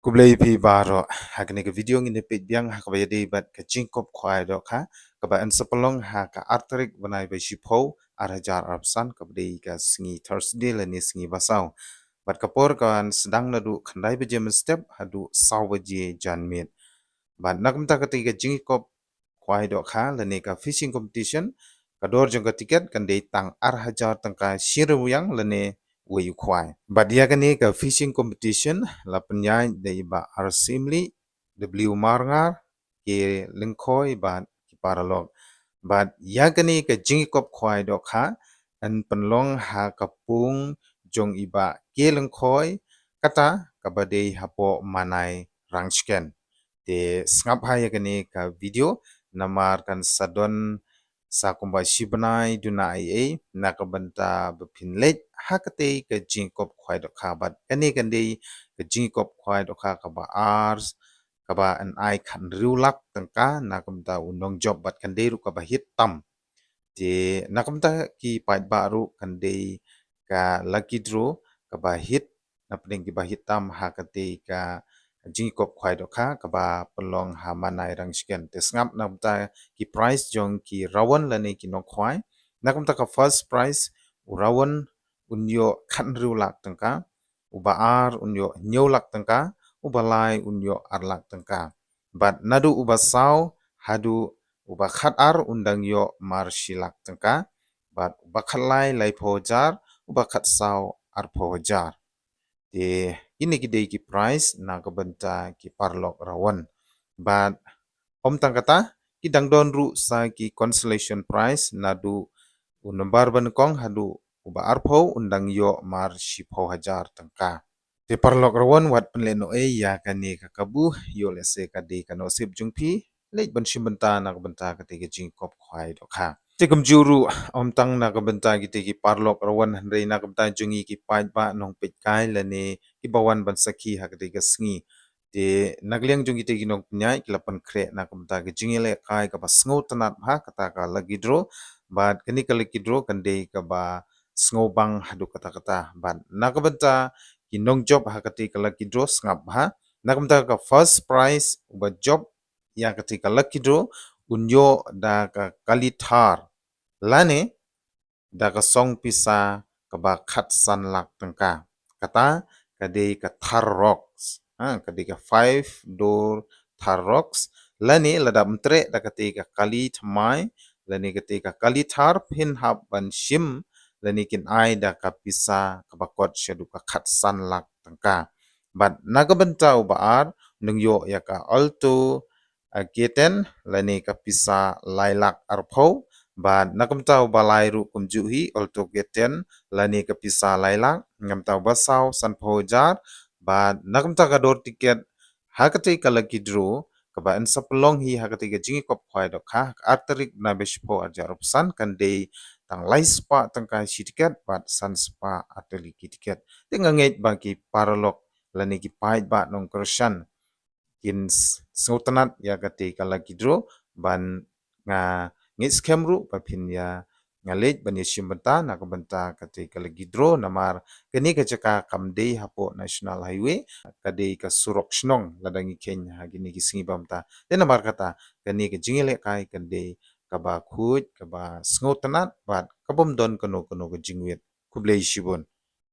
Kublai pi baro hakni ke video ngini pit biang ha kabaya de bat ke jingkop khwai do kha kaba an sapalong ha ka arterik banai ba shipho ar hajar arpsan kabdei ka singi Thursday le ni singi basau bat kapor kan sedang nadu khandai ba jem step hadu saw ba je janmit bat nakamta ka ti ka jingkop khwai do kha le ni ka fishing competition kador jong ka tiket kan dei tang ar hajar tangka shiru yang le ni wayu khwai but ya kani ka fishing competition la penyai dei ba arsimli w marngar ke lengkhoi ba ki paralog but ya kani ka jingkop khwai do kha an penlong ha kapung jong iba ke lengkhoi kata kabadei hapo manai rangsken te sngap ha ya kani ka video namar kan sadon sa kumba shibnai dunai na kabanta bepinlet hakate ka jingkop khwai do kha bat kani kande ka jingkop khwai do kha ka ba ars ka ba an ai khan riulak tangka na kabanta unong job bat kande ru ka ba hit tam te na kabanta ki pait baru kande ka lucky draw ka ba hit na pening ki ba hit tam hakate ka jingkop khwai do kha ka ba pelong ha manai rang sken te ngap na ta ki price jong ki rawan la ne ki no khwai na kam ta ka first price rawan unyo khan ru lak tangka uba ar unyo nyo lak tangka uba lai unyo ar lak tangka but nadu uba saw hadu uba khat ar undang yo mar shilak tangka but uba khat lai pho jar uba khat saw ar pho jar te ini ki dei ki price na ka banta ki parlok rawan but om tang kata ki dangdon ru sa ki consolation prize na du unambar ban kong hadu uba arpho undang yo mar shipho hajar tangka te parlok rawan wat penleno ya kani ka kabu yo lese ka de ka no sip jungpi lej ban shimbanta na ka banta ka te ki jingkop khwai do kha te kum juru om tang na ka banta ki te ki parlok rawan handrei na ka banta jungi ki pait ba nong pit kai la ne ki bawan ban sakhi ha ka te ka sngi te nagliang jungi te ki nong nyai ki lapan kre na ka banta ki jingi le kai ka ba sngo tanat ha kata ka lagi draw but kani ka lagi draw kan de ka ba sngo bang hadu kata kata but na ka banta ki nong job ha ka te ka lagi draw ngap ha na ka banta ka first prize ba job ya ka te ka lagi draw unyo da ka kalitar lane da ka song pisa ka ba khat san lak tangka kata ka de ka thar rocks ka de ka 5 door thar rocks lane ladam tre da ka te ka kali thamai lane ka te ka kali thar phin hab ban shim lane kin ai da ka pisa ka ba kot shadu ka khat san lak tangka but naga bantau ba ar nung yo ya ka alto geten lane ka pisa lailak arpho but nakam tau balai ru kumju hi alto geten lani ka pisa lailak ngam tau basau san phojar but nakam ta ka dor tiket hakati ka lucky draw ka ba an sapalong hi hakati ka jingi kop khwai do kha arterik na beshpo ajar san kan de tang lai spa tang ka shi tiket but san spa ateli ki tiket tinga ngeit ba ki paralok lani ki pait ba nong kershan kin sautanat ya kate ka lucky draw ban nga ngit scam ru pa phin ya ngalej ban yeshim banta na ka banta kate ka lagi draw namar kani ka chaka kamdei hapo national highway kade ka surok shnong ladangi kenya ha gini ki singi bamta den namar kata kani ka jingile kai kande ka ba khuj ka ba sngotanat bat kabom don kano kano ka jingwet kublei shibun